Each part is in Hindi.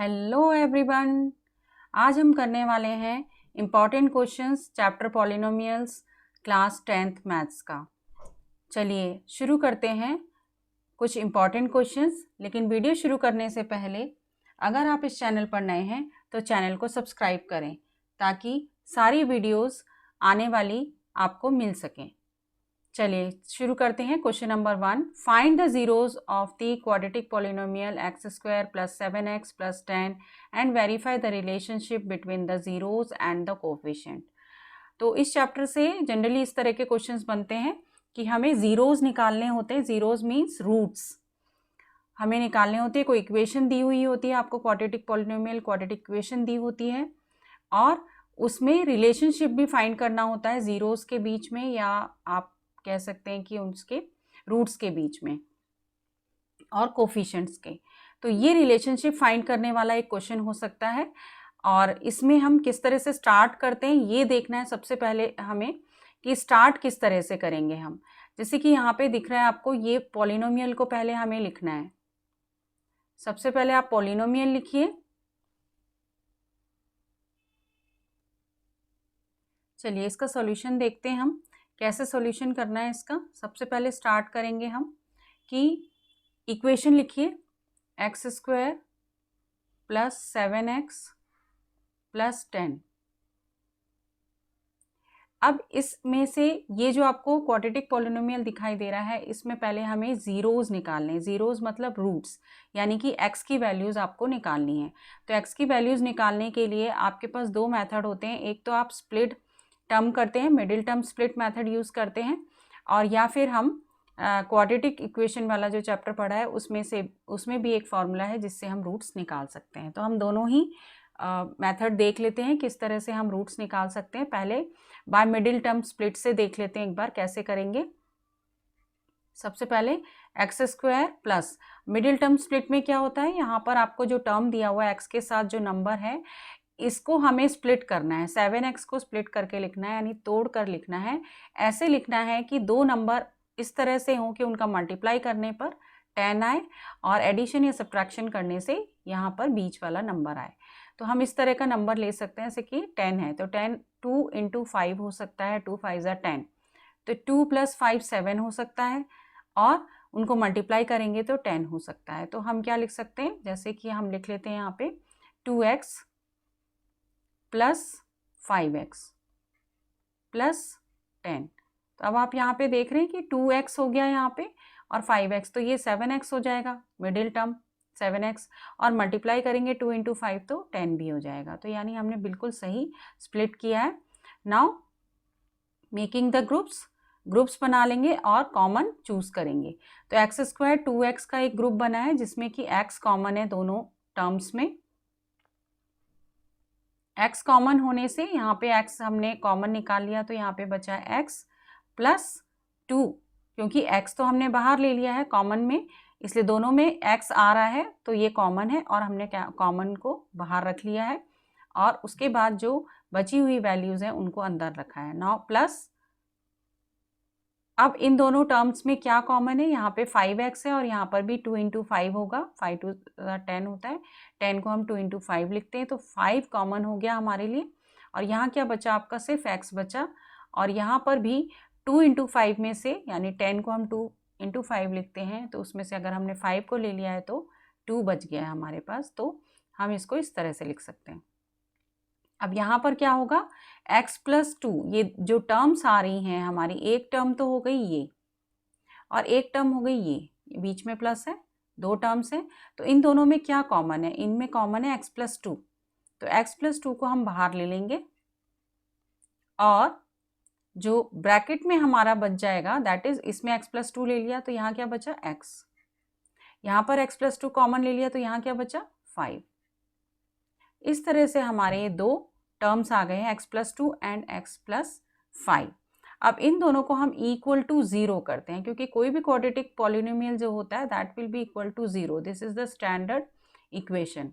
Hello everyone. आज हम करने वाले हैं important questions chapter polynomials class 10th maths का। चलिए शुरू करते हैं कुछ इम्पॉर्टेंट क्वेश्चंस। लेकिन वीडियो शुरू करने से पहले अगर आप इस चैनल पर नए हैं तो चैनल को सब्सक्राइब करें ताकि सारी वीडियोस आने वाली आपको मिल सकें। चलिए शुरू करते हैं। Question number 1, find the zeros of the quadratic polynomial x² + 7x + 10 and verify the relationship between the zeros and the coefficient. तो इस चैप्टर से जनरली इस तरह के क्वेश्चंस बनते हैं कि हमें जीरोज निकालने होते हैं। जीरोज मीन्स रूट्स हमें निकालने होते हैं। कोई इक्वेशन दी हुई होती है आपको, क्वाड्रेटिक पॉलिनोमियल क्वाड्रेटिक इक्वेशन दी होती है और उसमें रिलेशनशिप भी फाइंड करना होता है जीरोज के बीच में, या आप कह सकते हैं कि उसके रूट्स के बीच में और कोफिशिएंट्स के। तो ये रिलेशनशिप फाइंड करने वाला एक क्वेश्चन हो सकता है और इसमें हम किस तरह से स्टार्ट करते हैं ये देखना है सबसे पहले हमें कि स्टार्ट किस तरह से करेंगे हम। जैसे कि यहाँ पे दिख रहा है आपको, ये पॉलिनोमियल को पहले हमें लिखना है। सबसे पहले आप पॉलिनोमियल लिखिए। चलिए इसका सॉल्यूशन देखते हैं हम कैसे सॉल्यूशन करना है इसका। सबसे पहले स्टार्ट करेंगे हम कि इक्वेशन लिखिए x² + 7x + 10। अब इसमें से ये जो आपको क्वाड्रेटिक पॉलिनोमियल दिखाई दे रहा है इसमें पहले हमें जीरोज निकालने हैं। जीरोज मतलब रूट्स, यानी कि x की वैल्यूज़ आपको निकालनी है। तो x की वैल्यूज़ निकालने के लिए आपके पास दो मेथड होते हैं। एक तो आप स्प्लिट टर्म करते हैं, middle term split method use करते हैं, और या फिर हम क्वाड्रेटिक इक्वेशन वाला जो चैप्टर पढ़ा है उसमें भी एक फार्मूला है जिससे हम रूट्स निकाल सकते हैं। तो हम दोनों ही मेथड देख लेते हैं किस तरह से हम रूट्स निकाल सकते हैं। पहले बाय मिडिल टर्म स्प्लिट से देख लेते हैं एक बार कैसे करेंगे। सबसे पहले x² plus middle term split में क्या होता है, यहाँ पर आपको जो टर्म दिया हुआ है x के साथ जो नंबर है इसको हमें स्प्लिट करना है। 7x को स्प्लिट करके लिखना है, यानी तोड़ कर लिखना है। ऐसे लिखना है कि दो नंबर इस तरह से हों कि उनका मल्टीप्लाई करने पर 10 आए और एडिशन या सब्ट्रैक्शन करने से यहाँ पर बीच वाला नंबर आए। तो हम इस तरह का नंबर ले सकते हैं, जैसे कि 10 है तो 10 2 × 5 हो सकता है, 2 5 = 10। तो 2 + 5 7 हो सकता है और उनको मल्टीप्लाई करेंगे तो 10 हो सकता है। तो हम क्या लिख सकते हैं, जैसे कि हम लिख लेते हैं यहाँ पे 2x + 5x + 10। तो अब आप यहाँ पे देख रहे हैं कि 2x हो गया यहाँ पे और 5x, तो ये 7x हो जाएगा मिडिल टर्म 7x, और मल्टीप्लाई करेंगे 2 × 5 तो 10 भी हो जाएगा। तो यानी हमने बिल्कुल सही स्प्लिट किया है। नाउ मेकिंग द ग्रुप्स बना लेंगे और कॉमन चूज करेंगे। तो x² 2x का एक ग्रुप बना है जिसमें कि x कॉमन है दोनों टर्म्स में। x कॉमन होने से यहाँ पे x हमने कॉमन निकाल लिया तो यहाँ पे बचा x + 2, क्योंकि x तो हमने बाहर ले लिया है कॉमन में, इसलिए दोनों में x आ रहा है तो ये कॉमन है और हमने क्या कॉमन को बाहर रख लिया है और उसके बाद जो बची हुई वैल्यूज़ हैं उनको अंदर रखा है। नाउ प्लस, अब इन दोनों टर्म्स में क्या कॉमन है, यहाँ पे 5x है और यहाँ पर भी 2 × 5 होगा, 5 2 10 होता है, 10 को हम 2 × 5 लिखते हैं तो 5 कॉमन हो गया हमारे लिए। और यहाँ क्या बचा आपका, सिर्फ x बचा, और यहाँ पर भी 2 × 5 में से, यानी 10 को हम 2 × 5 लिखते हैं तो उसमें से अगर हमने 5 को ले लिया है तो 2 बच गया है हमारे पास। तो हम इसको इस तरह से लिख सकते हैं। अब यहाँ पर क्या होगा, x + 2, ये जो टर्म्स आ रही हैं हमारी, एक टर्म तो हो गई ये और एक टर्म हो गई ये बीच में प्लस है, दो टर्म्स हैं। तो इन दोनों में क्या कॉमन है, इनमें कॉमन है x + 2, तो x + 2 को हम बाहर ले लेंगे और जो ब्रैकेट में हमारा बच जाएगा दैट इज, इसमें x + 2 ले लिया तो यहाँ क्या बचा x, यहाँ पर x + 2 कॉमन ले लिया तो यहाँ क्या बचा 5। इस तरह से हमारे दो टर्म्स आ गए हैं x + 2 एंड x + 5। अब इन दोनों को हम = 0 करते हैं, क्योंकि कोई भी क्वाड्रेटिक पॉलिनोमियल जो होता है that will B = 0। This is the standard equation.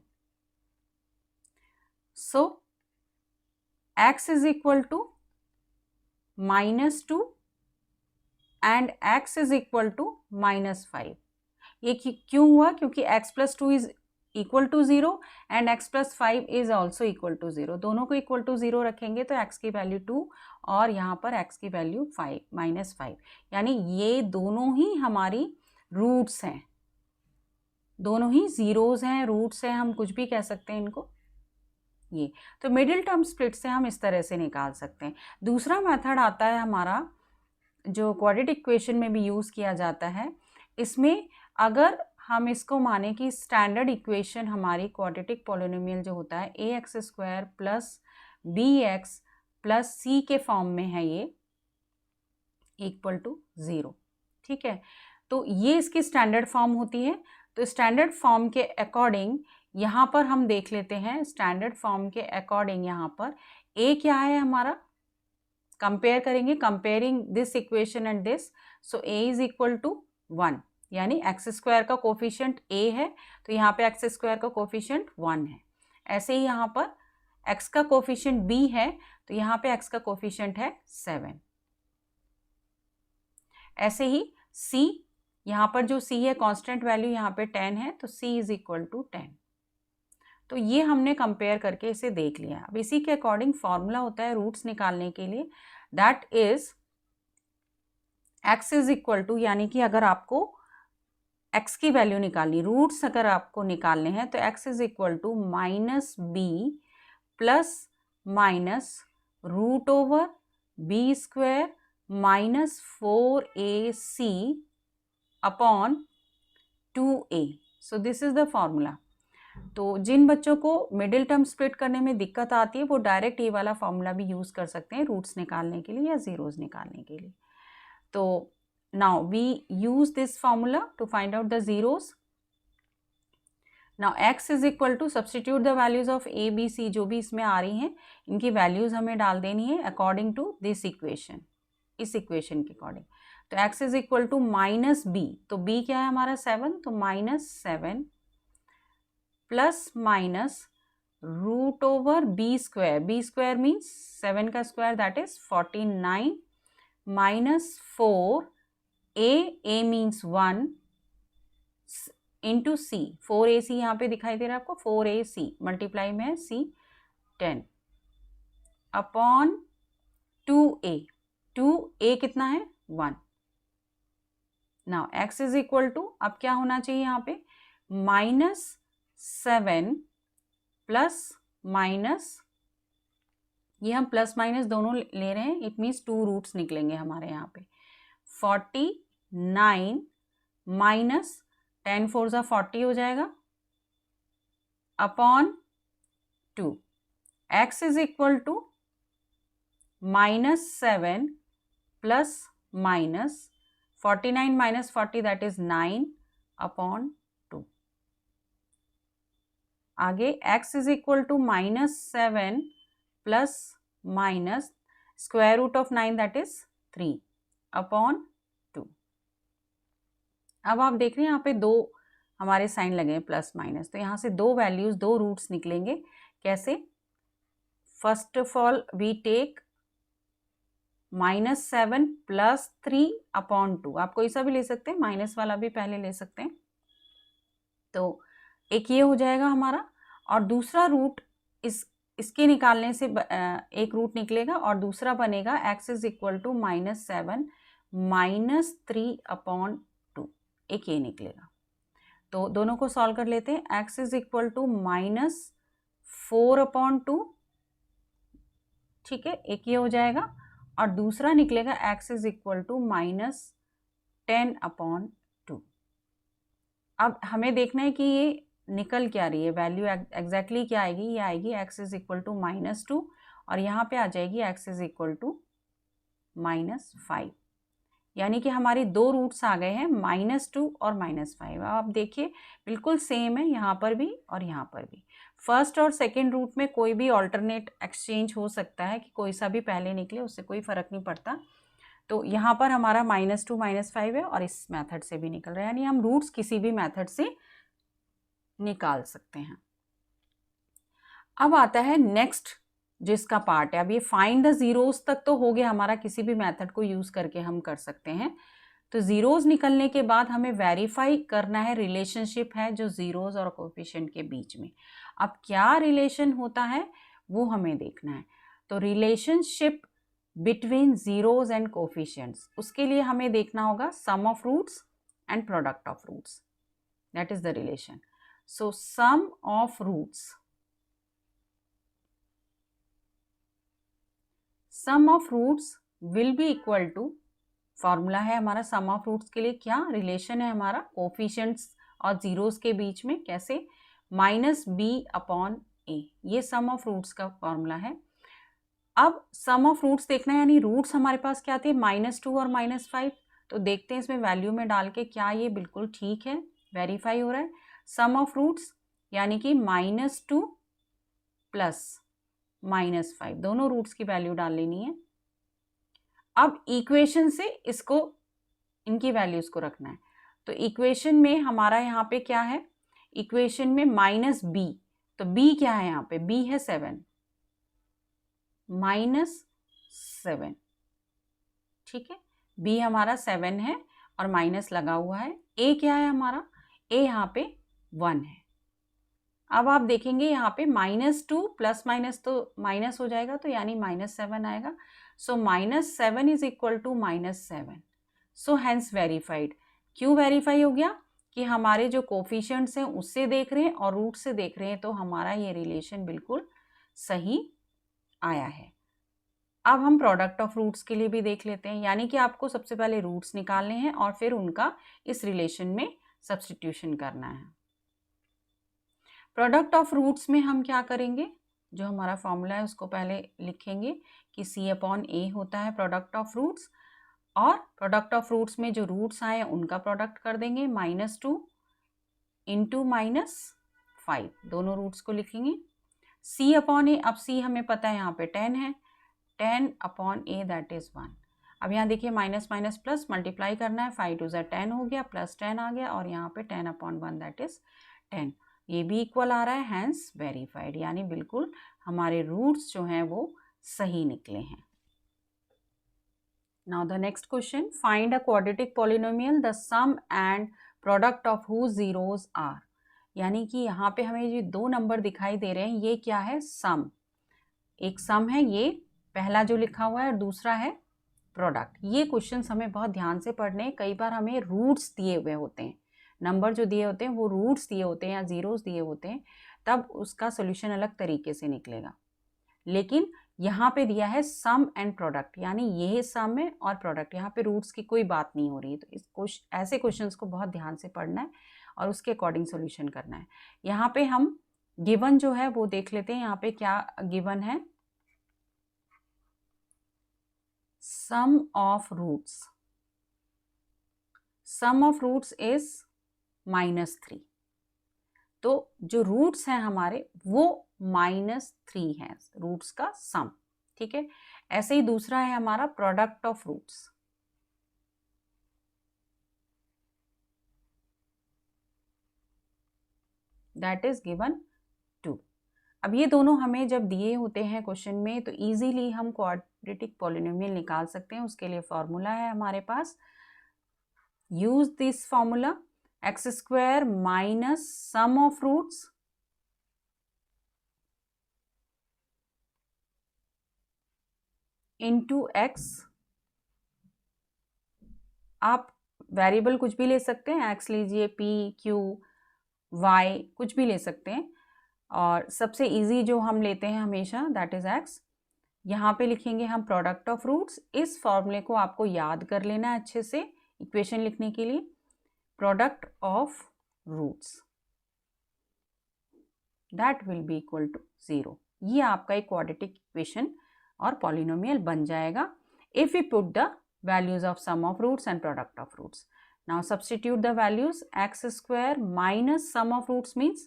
So x is equal to -2 and x is equal to -5। ये क्यों हुआ, क्योंकि x + 2 is equal to 0 and x plus 5 is also equal to 0। दोनों को इक्वल टू 0 रखेंगे तो x की वैल्यू 2 और यहाँ पर x की वैल्यू 5 -5, यानी ये दोनों ही हमारी रूट्स हैं, दोनों ही जीरोज हैं, रूट्स हैं, हम कुछ भी कह सकते हैं इनको। ये तो मिडिल टर्म स्प्लिट से हम इस तरह से निकाल सकते हैं। दूसरा मेथड आता है हमारा जो क्वाड्रेटिक इक्वेशन में भी यूज़ किया जाता है। इसमें अगर हम इसको माने कि स्टैंडर्ड इक्वेशन हमारी क्वाड्रेटिक पॉलिनोमियल जो होता है ax² plus bx plus c के फॉर्म में है, ये इक्वल टू 0, ठीक है। तो ये इसकी स्टैंडर्ड फॉर्म होती है। तो स्टैंडर्ड फॉर्म के अकॉर्डिंग यहाँ पर हम देख लेते हैं, स्टैंडर्ड फॉर्म के अकॉर्डिंग यहाँ पर a क्या है हमारा, कंपेयर करेंगे, comparing this equation and this, so a is equal to 1, यानी x² का कोफिशिएंट a है तो यहाँ पे x² का कोफिशिएंट 1 है। ऐसे ही यहाँ पर x का कोफिशिएंट b है तो यहाँ पे x का कोफिशिएंट है 7। ऐसे ही c, यहाँ पर जो c है कांस्टेंट वैल्यू यहाँ पे 10 है तो c इज इक्वल टू 10। तो ये हमने कंपेयर करके इसे देख लिया। अब इसी के अकॉर्डिंग फॉर्मूला होता है रूट्स निकालने के लिए, that is x is equal to, यानी कि अगर आपको x की वैल्यू निकालनी, रूट्स अगर आपको निकालने हैं तो x is equal to -b plus minus root over b² minus 4ac upon 2a। So this is the formula. तो जिन बच्चों को मिडिल टर्म स्प्लिट करने में दिक्कत आती है वो डायरेक्ट ये वाला फॉर्मूला भी यूज़ कर सकते हैं रूट्स निकालने के लिए या ज़ीरोज़ निकालने के लिए। तो now we use this formula to find out the zeros. Now x is equal to, substitute the values of a b c जो भी इसमें आ रही हैं इनकी वैल्यूज़ हमें डाल देनी है अकॉर्डिंग टू दिस इक्वेशन, इस इक्वेशन के अकॉर्डिंग। तो x is equal to -b, तो b क्या है हमारा 7, तो -7 plus minus root over b² means 7 का square that is 49 minus 4 a means 1 into c, 4ac यहाँ पे दिखाई दे रहा है आपको, 4ac मल्टीप्लाई में है c 10 अपॉन 2a, 2a कितना है 1। Now x is equal to, अब क्या होना चाहिए यहाँ पे -7 प्लस माइनस, ये हम प्लस माइनस दोनों ले रहे हैं, इट मीन्स 2 रूट्स निकलेंगे हमारे यहाँ पे। 49 माइनस 10 4 ज़ा 40 हो जाएगा upon 2। x is equal to -7 plus minus 49 minus 40 that is 9 upon 2। आगे x is equal to -7 plus minus square root of 9 that is 3 upon 2। अब आप देख रहे हैं यहाँ पे 2 हमारे साइन लगे हैं प्लस माइनस, तो यहाँ से 2 वैल्यूज 2 रूट्स निकलेंगे। कैसे? First of all we take -7 plus 3 upon 2, आप कोई सा भी ले सकते हैं, माइनस वाला भी पहले ले सकते हैं। तो एक ये हो जाएगा हमारा, और दूसरा रूट इसके निकालने से एक रूट निकलेगा और दूसरा बनेगा x is equal to -7 minus 3 upon 2, एक ये निकलेगा। तो दोनों को सॉल्व कर लेते हैं। x is equal to -4 upon 2, ठीक है, एक ये हो जाएगा, और दूसरा निकलेगा x is equal to -10 upon 2। अब हमें देखना है कि ये निकल क्या रही है, वैल्यू एग्जैक्टली क्या आएगी। ये आएगी x इज इक्वल टू -2 और यहाँ पे आ जाएगी x इज इक्वल टू -5, यानी कि हमारी 2 रूट्स आ गए हैं -2 और -5। अब आप देखिए बिल्कुल सेम है यहाँ पर भी और यहाँ पर भी। फर्स्ट और सेकंड रूट में कोई भी ऑल्टरनेट एक्सचेंज हो सकता है कि कोई सा भी पहले निकले, उससे कोई फ़र्क नहीं पड़ता। तो यहाँ पर हमारा -2 -5 है और इस मेथड से भी निकल रहा है, यानी हम रूट्स किसी भी मेथड से निकाल सकते हैं। अब आता है नेक्स्ट जो इसका पार्ट है। अब ये फाइंड द ज़ीरोज़ तक तो हो गया हमारा, किसी भी मेथड को यूज़ करके हम कर सकते हैं। तो ज़ीरोज़ निकलने के बाद हमें वेरीफाई करना है रिलेशनशिप है जो ज़ीरोज़ और कोफिशिएंट के बीच में। अब क्या रिलेशन होता है वो हमें देखना है। तो relationship between zeros and coefficients, उसके लिए हमें देखना होगा sum of roots and product of roots, that is the relation. So sum of roots, sum of roots will be equal to, formula है हमारा सम ऑफ रूट्स के लिए, क्या रिलेशन है हमारा कोफिशिएंट्स और जीरोस के बीच में, कैसे, माइनस बी अपॉन ए, ये सम ऑफ रूट्स का फॉर्मूला है। अब सम ऑफ रूट्स देखना है, यानी रूट्स हमारे पास क्या थे, -2 और -5। तो देखते हैं इसमें वैल्यू में डाल के क्या ये बिल्कुल ठीक है, वेरीफाई हो रहा है। सम ऑफ रूट्स यानी कि -2 प्लस -5, दोनों रूट्स की वैल्यू डाल लेनी है। अब इक्वेशन से इसको, इनकी वैल्यूज को रखना है। तो इक्वेशन में हमारा यहाँ पे क्या है, इक्वेशन में -b, तो b क्या है यहाँ पे, b है 7, -7, ठीक है, b हमारा 7 है और माइनस लगा हुआ है। a क्या है हमारा, a यहाँ पे 1 है। अब आप देखेंगे यहाँ पे -2 प्लस माइनस तो माइनस हो जाएगा, तो यानी -7 आएगा। So -7 is equal to -7, so hence verified. क्यों वेरीफाई हो गया, कि हमारे जो कोफिशिएंट्स हैं उससे देख रहे हैं और रूट से देख रहे हैं, तो हमारा ये रिलेशन बिल्कुल सही आया है। अब हम प्रोडक्ट ऑफ रूट्स के लिए भी देख लेते हैं, यानी कि आपको सबसे पहले रूट्स निकालने हैं और फिर उनका इस रिलेशन में सब्स्टिट्यूशन करना है। प्रोडक्ट ऑफ रूट्स में हम क्या करेंगे, जो हमारा फॉर्मूला है उसको पहले लिखेंगे कि C/A होता है प्रोडक्ट ऑफ रूट्स, और प्रोडक्ट ऑफ रूट्स में जो रूट्स आए उनका प्रोडक्ट कर देंगे, -2 इंटू -5, दोनों रूट्स को लिखेंगे। C/A, अब C हमें पता है यहाँ पे 10 है, 10/A दैट इज़ 1। अब यहाँ देखिए माइनस माइनस प्लस मल्टीप्लाई करना है, 5 2 10 हो गया, प्लस 10 आ गया, और यहाँ पे 10/1 दैट इज़ 10, ये भी इक्वल आ रहा है, हैंस वेरीफाइड, यानी बिल्कुल हमारे रूट्स जो हैं वो सही निकले हैं। Now the next question, find a quadratic polynomial the sum and product of whose zeros are. यानी कि यहाँ पे हमें जो दो नंबर दिखाई दे रहे हैं, ये क्या है, सम, एक सम है ये पहला जो लिखा हुआ है, और दूसरा है प्रोडक्ट। ये क्वेश्चंस हमें बहुत ध्यान से पढ़ने हैं, कई बार हमें रूट्स दिए हुए होते हैं, नंबर जो दिए होते हैं वो रूट्स दिए होते हैं या जीरोस दिए होते हैं, तब उसका सोल्यूशन अलग तरीके से निकलेगा। लेकिन यहाँ पे दिया है सम एंड प्रोडक्ट, यानी ये सम है और प्रोडक्ट, यहाँ पे रूट्स की कोई बात नहीं हो रही है। तो इस ऐसे क्वेश्चंस को बहुत ध्यान से पढ़ना है और उसके अकॉर्डिंग सोल्यूशन करना है। यहाँ पे हम गिवन जो है वो देख लेते हैं, यहाँ पे क्या गिवन है, sum of roots, sum of roots is -3, तो जो रूट्स हैं हमारे वो -3 है, रूट्स का सम, ठीक है। ऐसे ही दूसरा है हमारा product of roots, that is given 2। अब ये दोनों हमें जब दिए होते हैं क्वेश्चन में, तो इजीली हम क्वाड्रेटिक पॉलिनोमियल निकाल सकते हैं। उसके लिए फॉर्मूला है हमारे पास, use this formula, x² minus sum of roots into x। आप वेरिएबल कुछ भी ले सकते हैं, x लीजिए, p, q, y कुछ भी ले सकते हैं, और सबसे इजी जो हम लेते हैं हमेशा दैट इज x। यहाँ पे लिखेंगे हम प्रोडक्ट ऑफ रूट्स। इस फॉर्मूले को आपको याद कर लेना है अच्छे से इक्वेशन लिखने के लिए, product of roots that will be equal to 0। ये आपका एक क्वाड्रेटिक इक्वेशन और पॉलिनोमियल बन जाएगा if you put the values of sum of roots and product of roots. Now substitute the values, x² minus sum of roots means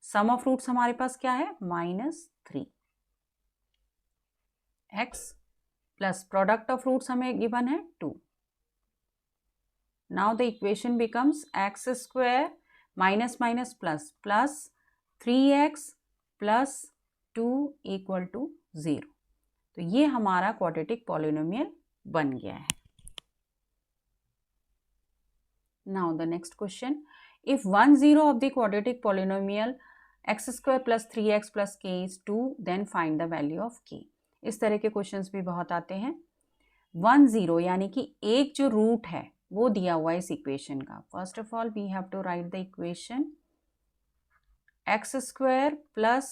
sum of roots हमारे पास क्या है, -3, x plus product of roots हमें given है 2. Now the equation becomes x² minus minus plus plus 3x plus 2 equal to 0. तो ये हमारा क्वाड्रेटिक पॉलिनोमियल बन गया है। Now the next question, if 1 0 of the quadratic polynomial x square plus 3x plus k is 2, then find the value of k. इस तरह के क्वेश्चंस भी बहुत आते हैं। 1 0 यानी कि एक जो रूट है वो दिया हुआ है इस इक्वेशन का। First of all we have to write the equation x square plus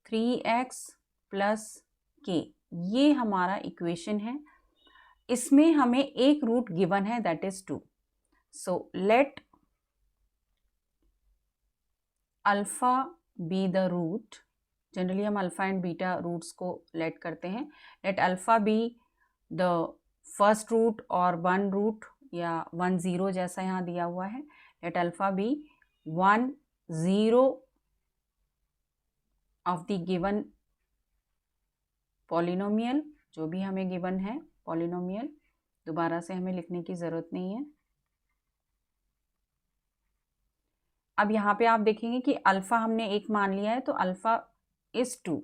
3x plus k, ये हमारा इक्वेशन है। इसमें हमें एक रूट गिवन है that is 2। So let alpha be the root, generally हम अल्फा एंड बीटा रूट्स को लेट करते हैं। Let alpha be the first root और 1 रूट या 1 0 जैसा यहाँ दिया हुआ है। Let alpha be 1 0 of the given polynomial, जो भी हमें गिवन है पॉलिनोमियल, दोबारा से हमें लिखने की ज़रूरत नहीं है। अब यहाँ पे आप देखेंगे कि अल्फ़ा हमने एक मान लिया है, तो अल्फ़ा इज़ 2।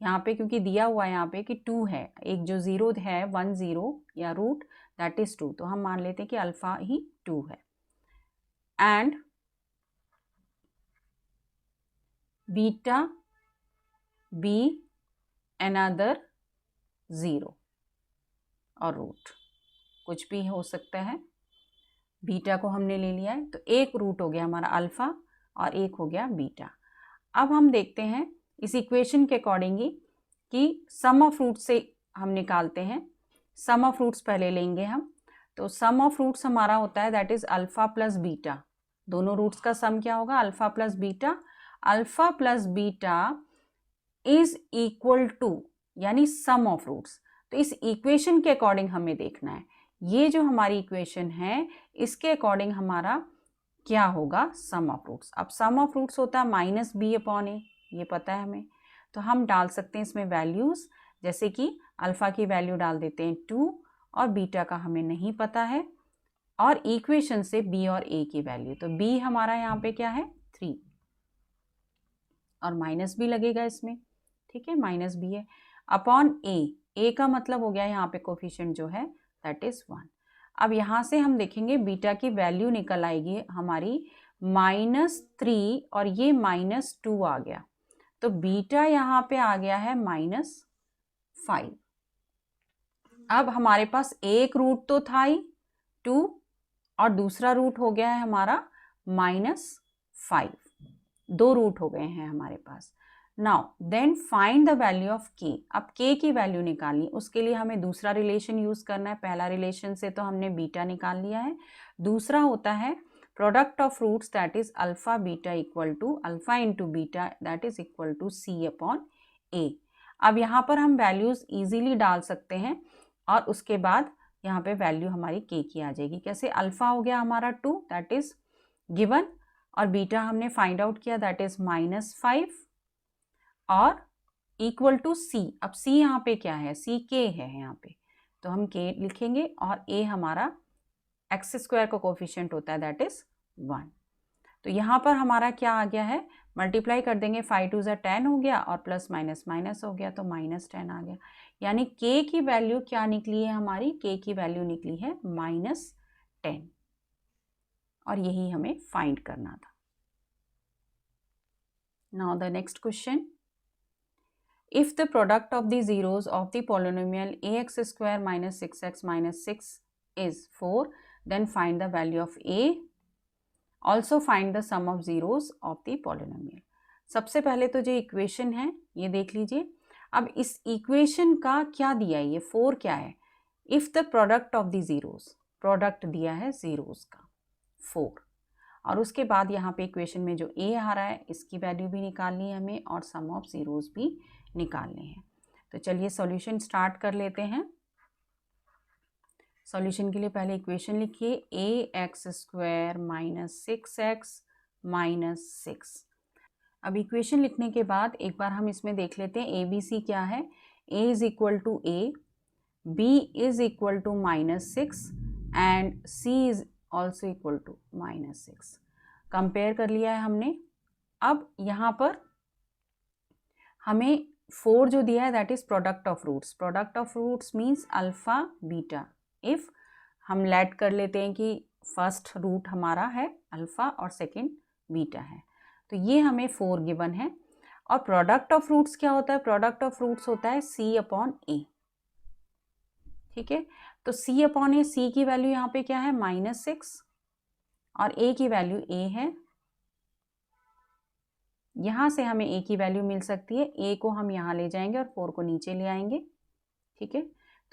यहाँ पे क्योंकि दिया हुआ है यहाँ पे कि 2 है, एक जो 0 है 1 0 या रूट दैट इज़ 2, तो हम मान लेते हैं कि अल्फ़ा ही 2 है। एंड बीटा बी अनदर 0 और रूट, कुछ भी हो सकता है। बीटा को हमने ले लिया है, तो एक रूट हो गया हमारा अल्फ़ा और एक हो गया बीटा। अब हम देखते हैं इस इक्वेशन के अकॉर्डिंगली कि सम ऑफ रूट से हम निकालते हैं। सम ऑफ रूट्स पहले लेंगे हम, तो सम ऑफ रूट्स हमारा होता है that is alpha plus beta. दोनों रूट्स का सम क्या होगा? Alpha plus beta. Alpha plus beta is equal to, यानी सम ऑफ रूट्स। तो इस इक्वेशन के अकॉर्डिंग हमें देखना है, ये जो हमारी इक्वेशन है इसके अकॉर्डिंग हमारा क्या होगा? Sum of roots. अब सम ऑफ रूट्स होता है माइनस बी अपॉन ए, ये पता है हमें, तो हम डाल सकते हैं इसमें वैल्यूज़, जैसे कि अल्फ़ा की वैल्यू डाल देते हैं 2 और बीटा का हमें नहीं पता है, और इक्वेशन से बी और ए की वैल्यू, तो बी हमारा यहाँ पे क्या है 3 और माइनस बी लगेगा इसमें, ठीक है, माइनस बी है अपॉन ए का मतलब हो गया यहाँ पे कोफिशिएंट जो है दैट इज़ 1। अब यहाँ से हम देखेंगे बीटा की वैल्यू निकल आएगी हमारी -3 और ये -2 आ गया, तो बीटा यहाँ पे आ गया है -5। अब हमारे पास एक रूट तो था ही 2 और दूसरा रूट हो गया है हमारा -5, 2 रूट हो गए हैं हमारे पास। Now then find the value of K. अब के की वैल्यू निकालनी, उसके लिए हमें दूसरा रिलेशन यूज़ करना है। पहला रिलेशन से तो हमने बीटा निकाल लिया है, दूसरा होता है product of roots that is alpha beta equal to alpha into beta that is equal to C upon A. अब यहाँ पर हम वैल्यूज़ ईजीली डाल सकते हैं और उसके बाद यहाँ पे वैल्यू हमारी के की आ जाएगी। कैसे? अल्फ़ा हो गया हमारा 2 दैट इज़ गिवन, और बीटा हमने फाइंड आउट किया दैट इज़ -5 और इक्वल टू सी। अब सी यहाँ पे क्या है? सी के है यहाँ पे, तो हम के लिखेंगे और ए हमारा एक्स स्क्वायर का कोफिशिएंट होता है दैट इज़ 1। तो यहाँ पर हमारा क्या आ गया है? मल्टीप्लाई कर देंगे, 5 2 10 हो गया और प्लस माइनस माइनस हो गया, तो -10 आ गया। यानी के की वैल्यू क्या निकली है हमारी? के की वैल्यू निकली है -10, और यही हमें फाइंड करना था। Now the next question, if the product of the zeros of the polynomial ax square minus 6x minus 6 is 4, then find the value of a. Also find the sum of zeros of the polynomial. सबसे पहले तो जो इक्वेशन है ये देख लीजिए। अब इस इक्वेशन का क्या दिया है? ये 4 क्या है? If the product of the zeros, product दिया है ज़ीरोज़ का 4, और उसके बाद यहाँ पे इक्वेशन में जो a आ रहा है इसकी वैल्यू भी निकालनी है हमें और सम ऑफ ज़ीरोज़ भी निकालने हैं। तो चलिए सॉल्यूशन स्टार्ट कर लेते हैं। सॉल्यूशन के लिए पहले इक्वेशन लिखिए, ax square minus 6x minus 6। अब इक्वेशन लिखने के बाद एक बार हम इसमें देख लेते हैं ए बी सी क्या है। a is equal to A, b is equal to -6 and c is also equal to -6। Compare कर लिया है हमने। अब यहाँ पर हमें 4 जो दिया है that is product of roots. Product of roots means alpha beta. If हम लेट कर लेते हैं कि फर्स्ट रूट हमारा है अल्फ़ा और सेकंड बीटा है। तो ये हमें 4 गिवन है। और प्रोडक्ट ऑफ रूट्स क्या होता है? प्रोडक्ट ऑफ रूट्स होता है c अपॉन ए। ठीक है, तो c अपॉन ए, c की वैल्यू यहाँ पे क्या है? -6 और a की वैल्यू a है। यहाँ से हमें a की वैल्यू मिल सकती है, a को हम यहाँ ले जाएंगे और 4 को नीचे ले आएंगे। ठीक है,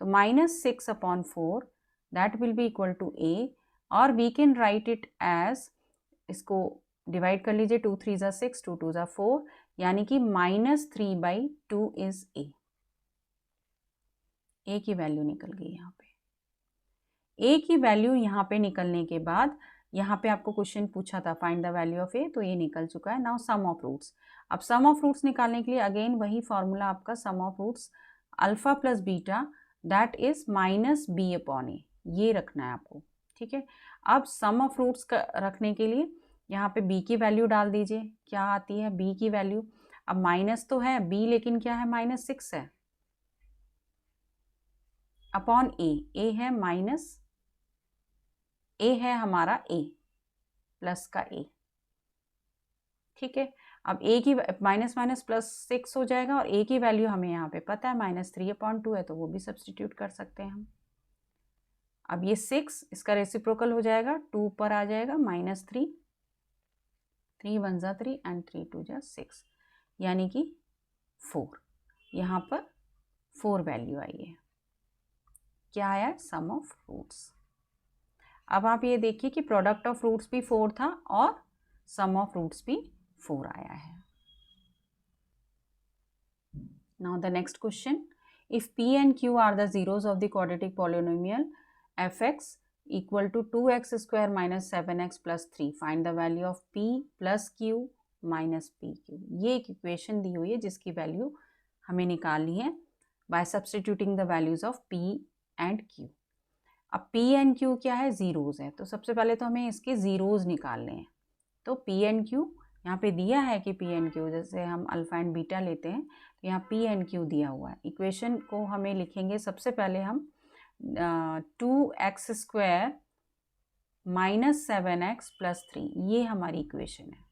तो -6 upon 4 that will be equal to a, और we can write it as, इसको डिवाइड कर लीजिए, 2 3 ज़ा 6, 2 2 ज़ा 4, यानी कि -3/2 इज a की वैल्यू निकल गई यहाँ पे। a की वैल्यू यहाँ पे निकलने के बाद यहाँ पे आपको क्वेश्चन पूछा था find the value of a, तो ये निकल चुका है। Now sum of roots. अब सम ऑफ रूट्स निकालने के लिए अगेन वही फॉर्मूला आपका, sum of roots alpha plus beta that is -b upon A, ये रखना है आपको। ठीक है, अब सम ऑफ रूट्स रखने के लिए यहाँ पे b की वैल्यू डाल दीजिए। क्या आती है b की वैल्यू? अब माइनस तो है b, लेकिन क्या है? -6 है अपॉन a है माइनस, a है हमारा a प्लस का a। ठीक है, अब a की माइनस माइनस प्लस 6 हो जाएगा, और a की वैल्यू हमें यहाँ पे पता है -3/2 है, तो वो भी सब्सटीट्यूट कर सकते हैं हम। अब ये 6 इसका रेसिप्रोकल हो जाएगा, 2 पर आ जाएगा -3, 3 1 ज़ा 3 एंड 3 2 ज़ा 6, यानी कि 4। यहाँ पर 4 वैल्यू आई है। क्या आया? सम ऑफ रूट्स। अब आप ये देखिए कि प्रोडक्ट ऑफ रूट्स भी 4 था और सम ऑफ रूट्स भी 4 आया है। Now the next question, if p and q are the zeros of the quadratic polynomial fx equal to 2x² minus 7x plus 3, find the value of p plus q minus pq। ये एक इक्वेशन दी हुई है जिसकी वैल्यू हमें निकालनी है by substituting the values of p and q। अब p and q क्या है? जीरोज है, तो सबसे पहले तो हमें इसके जीरोज निकालने हैं। तो p and q यहाँ पे दिया है कि p and q, जैसे हम अल्फा एंड बीटा लेते हैं तो यहाँ p and q दिया हुआ है। इक्वेशन को हमें लिखेंगे सबसे पहले हम 2x² माइनस 7x प्लस 3, ये हमारी इक्वेशन है।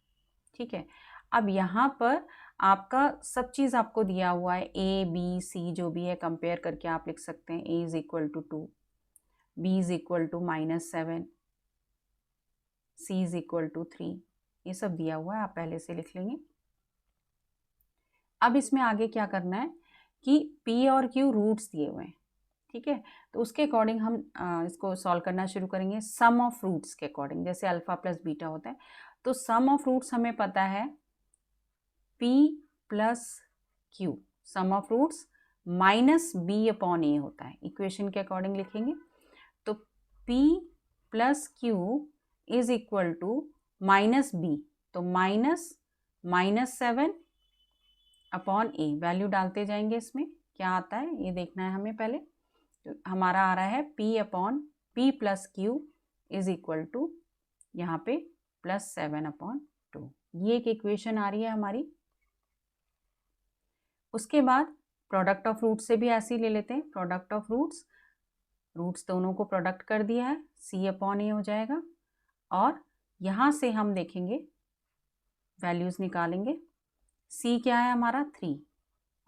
ठीक है, अब यहाँ पर आपका सब चीज़ आपको दिया हुआ है, a b c जो भी है कंपेयर करके आप लिख सकते हैं। a is equal to 2, b is equal to -7, c is equal to 3, ये सब दिया हुआ है, आप पहले से लिख लेंगे। अब इसमें आगे क्या करना है कि p और q रूट्स दिए हुए हैं। ठीक है, तो उसके अकॉर्डिंग हम इसको सॉल्व करना शुरू करेंगे सम ऑफ रूट्स के अकॉर्डिंग, जैसे अल्फा प्लस बीटा होता है। तो सम ऑफ रूट्स हमें पता है p plus q, sum of roots -b upon a होता है। इक्वेशन के अकॉर्डिंग लिखेंगे तो p plus q is equal to -b, तो -7 अपॉन a, वैल्यू डालते जाएंगे। इसमें क्या आता है ये देखना है हमें पहले। तो हमारा आ रहा है p plus q is equal to यहाँ पे +7/2, ये एक इक्वेशन आ रही है हमारी। उसके बाद प्रोडक्ट ऑफ रूट्स से भी ऐसे ही ले लेते हैं। प्रोडक्ट ऑफ रूट्स दोनों को प्रोडक्ट कर दिया है, c अपॉन a हो जाएगा, और यहाँ से हम देखेंगे वैल्यूज़ निकालेंगे। c क्या है हमारा 3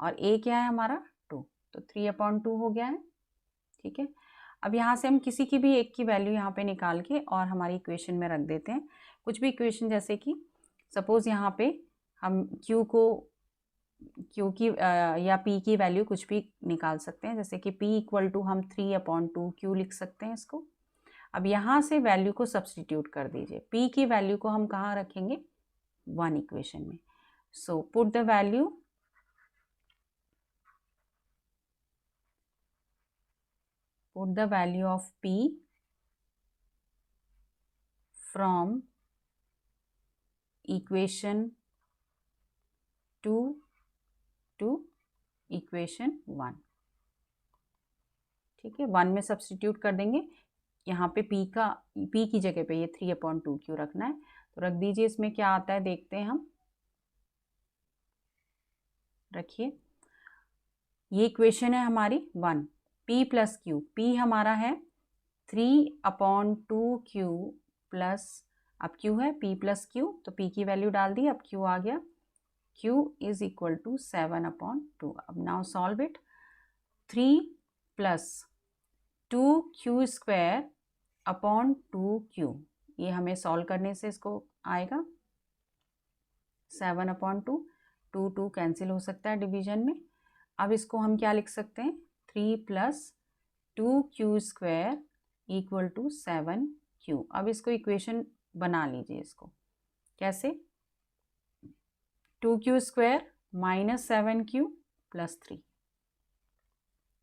और a क्या है हमारा 2, तो 3/2 हो गया है। ठीक है, अब यहाँ से हम किसी की भी एक की वैल्यू यहाँ पे निकाल के और हमारी इक्वेशन में रख देते हैं। कुछ भी इक्वेशन, जैसे कि सपोज़ यहाँ पे हम q की या p की वैल्यू कुछ भी निकाल सकते हैं, जैसे कि p इक्वल टू हम 3/2 q लिख सकते हैं इसको। अब यहाँ से वैल्यू को सब्सटीट्यूट कर दीजिए। p की वैल्यू को हम कहाँ रखेंगे? 1 इक्वेशन में। So put the value, put the value of p from equation 2 to equation 1। ठीक है, 1 में सब्सटीट्यूट कर देंगे। यहाँ पे p की जगह पे ये 3/2 क्यों रखना है, तो रख दीजिए। इसमें क्या आता है देखते हैं हम। रखिए, ये इक्वेशन है हमारी 1, p प्लस q, p हमारा है 3/2q प्लस, अब q है p प्लस q, तो p की वैल्यू डाल दी, अब q आ गया, q इज इक्वल टू 7/2। अब now solve it. 3 plus 2q square upon 2q, ये हमें सॉल्व करने से इसको आएगा 7/2, 2 कैंसिल हो सकता है डिवीजन में। अब इसको हम क्या लिख सकते हैं, 3 plus 2q square equal to 7q। अब इसको इक्वेशन बना लीजिए, इसको कैसे, 2q square minus 7q plus 3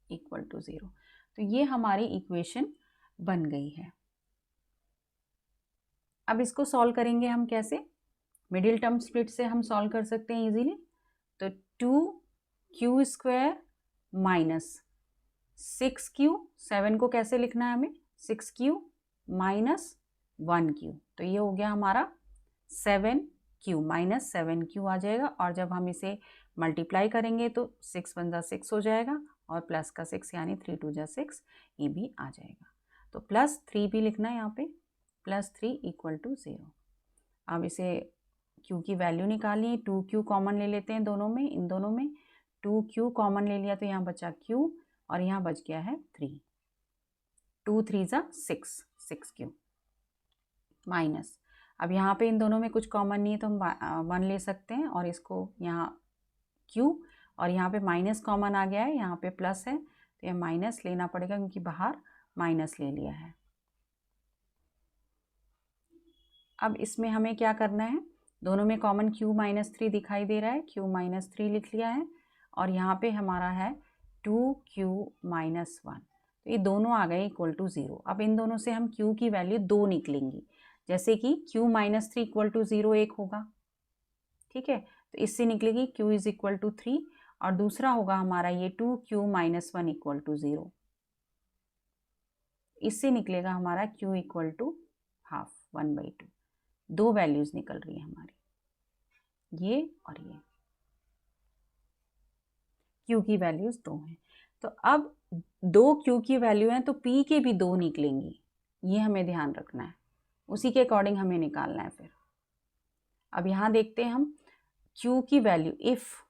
equal to 0। तो ये हमारी इक्वेशन बन गई है। अब इसको सॉल्व करेंगे हम कैसे, मिडिल टर्म स्प्लिट से हम सॉल्व कर सकते हैं इजीली। तो 2q स्क्वायर माइनस 6q, 7 को कैसे लिखना है हमें, 6q माइनस 1q, तो ये हो गया हमारा 7q माइनस 7q आ जाएगा। और जब हम इसे मल्टीप्लाई करेंगे तो 6 × 6 हो जाएगा, और प्लस का 6 यानी 3 × 2 = 6, ये भी आ जाएगा। तो प्लस 3 भी लिखना है यहाँ पे, प्लस 3 इक्वल टू 0। अब इसे q की वैल्यू निकालनी है, 2q कॉमन ले लेते हैं दोनों में, इन दोनों में 2q कॉमन ले लिया तो यहाँ बचा q, और यहाँ बच गया है 3, 2 3 = 6, 6q माइनस, अब यहाँ पे इन दोनों में कुछ कॉमन नहीं है तो हम 1 ले सकते हैं, और इसको यहाँ q, और यहाँ पे माइनस कॉमन आ गया है, यहाँ पे प्लस है तो यह माइनस लेना पड़ेगा क्योंकि बाहर माइनस ले लिया है। अब इसमें हमें क्या करना है, दोनों में कॉमन q - 3 दिखाई दे रहा है, q - 3 लिख लिया है, और यहाँ पे हमारा है 2q - 1, तो ये दोनों आ गए इक्वल टू 0। अब इन दोनों से हम q की वैल्यू 2 निकलेंगी, जैसे कि q - 3 इक्वल टू 0 एक होगा, ठीक है, तो इससे निकलेगी q इज इक्वल टू 3, और दूसरा होगा हमारा ये 2q - 1 इक्वल टू 0, इससे निकलेगा हमारा q इक्वल टू हाफ 1/2। दो वैल्यूज निकल रही है हमारी, ये और ये, q की वैल्यूज 2 हैं। तो अब 2 q की वैल्यू हैं तो p के भी 2 निकलेंगी, ये हमें ध्यान रखना है, उसी के अकॉर्डिंग हमें निकालना है फिर। अब यहाँ देखते हैं हम q की value, if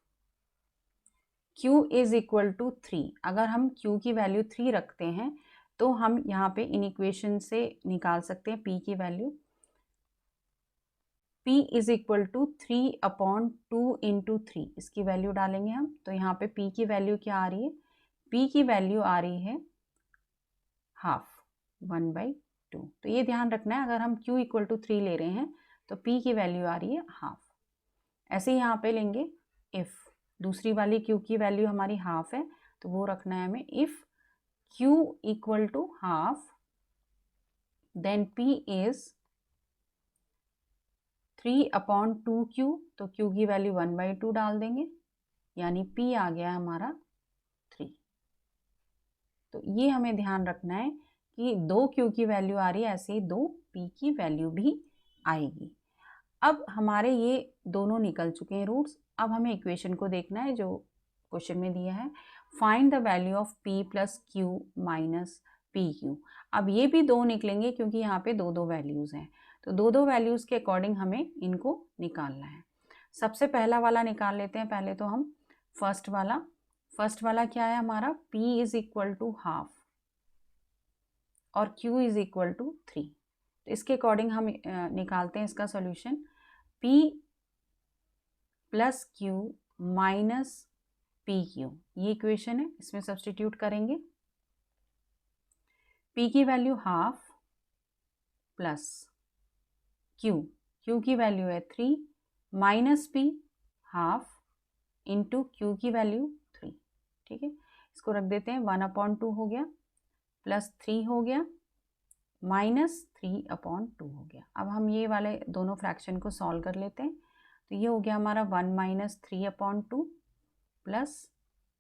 q is equal to 3, अगर हम q की वैल्यू 3 रखते हैं तो हम यहाँ पे इन इक्वेशन से निकाल सकते हैं p की value, p is equal to 3/2 × 3, इसकी वैल्यू डालेंगे हम, तो यहाँ पे p की वैल्यू क्या आ रही है, p की वैल्यू आ रही है हाफ 1/2। तो ये ध्यान रखना है, अगर हम q इक्वल टू 3 ले रहे हैं तो p की वैल्यू आ रही है हाफ। ऐसे ही यहाँ पे लेंगे, इफ दूसरी वाली q की वैल्यू हमारी हाफ है तो वो रखना है हमें, if q equal to half then p is 3/2q, तो q की वैल्यू 1/2 डाल देंगे, यानी p आ गया हमारा 3। तो ये हमें ध्यान रखना है कि 2 q की वैल्यू आ रही है, ऐसे ही 2 p की वैल्यू भी आएगी। अब हमारे ये दोनों निकल चुके हैं रूट्स, अब हमें इक्वेशन को देखना है जो क्वेश्चन में दिया है, find the value of p plus q minus pq। अब ये भी 2 निकलेंगे क्योंकि यहाँ पे 2 वैल्यूज़ हैं, तो 2 वैल्यूज़ के अकॉर्डिंग हमें इनको निकालना है। सबसे पहला वाला निकाल लेते हैं, पहले तो हम फर्स्ट वाला क्या है हमारा, p is equal to half और q इज इक्वल टू 3, तो इसके अकॉर्डिंग हम निकालते हैं इसका solution, p plus q minus pq, ये इक्वेशन है, इसमें सब्स्टिट्यूट करेंगे, p की वैल्यू हाफ प्लस q की वैल्यू है 3 minus p half into q की वैल्यू 3, ठीक है, इसको रख देते हैं, 1/2 हो गया प्लस 3 हो गया माइनस 3/2 हो गया। अब हम ये वाले दोनों फ्रैक्शन को सॉल्व कर लेते हैं, तो ये हो गया हमारा 1 - 3/2 प्लस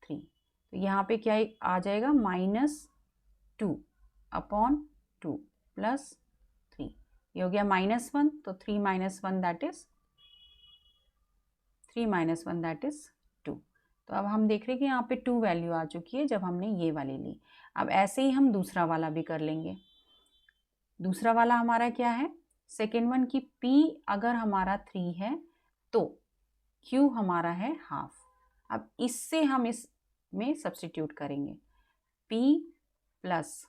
3, तो यहाँ पे क्या आ जाएगा, -2/2 प्लस 3, ये हो गया -1, तो 3 - 1 दैट इज 2। तो अब हम देख रहे हैं कि यहाँ पे 2 वैल्यू आ चुकी है जब हमने ये वाली ली। अब ऐसे ही हम दूसरा वाला भी कर लेंगे, दूसरा वाला हमारा क्या है, सेकेंड वन की p अगर हमारा 3 है तो q हमारा है हाफ। अब इससे हम इसमें सब्स्टिट्यूट करेंगे, p plus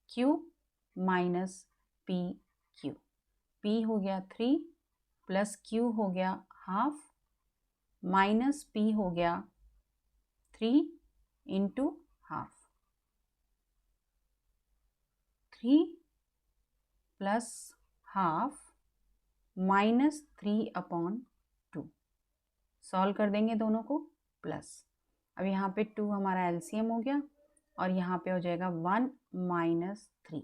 q minus P Q. p हो गया 3 प्लस q हो गया हाफ माइनस p हो गया 3 into half. 3 plus half minus 3/2। Solve कर देंगे दोनों को, प्लस अब यहाँ पे 2 हमारा एलसीएम हो गया और यहाँ पे हो जाएगा 1 माइनस 3।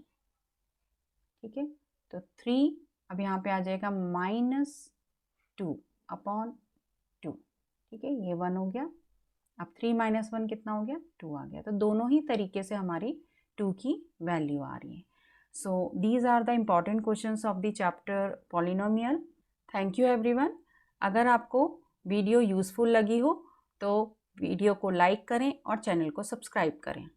ठीक है, तो 3 अब यहाँ पे आ जाएगा -2/2। ठीक है, ये 1 हो गया। अब 3 - 1 कितना हो गया, 2 आ गया। तो दोनों ही तरीके से हमारी 2 की वैल्यू आ रही है। So these are the important questions of the chapter polynomial. Thank you everyone. अगर आपको वीडियो यूज़फुल लगी हो तो वीडियो को लाइक करें और चैनल को सब्सक्राइब करें।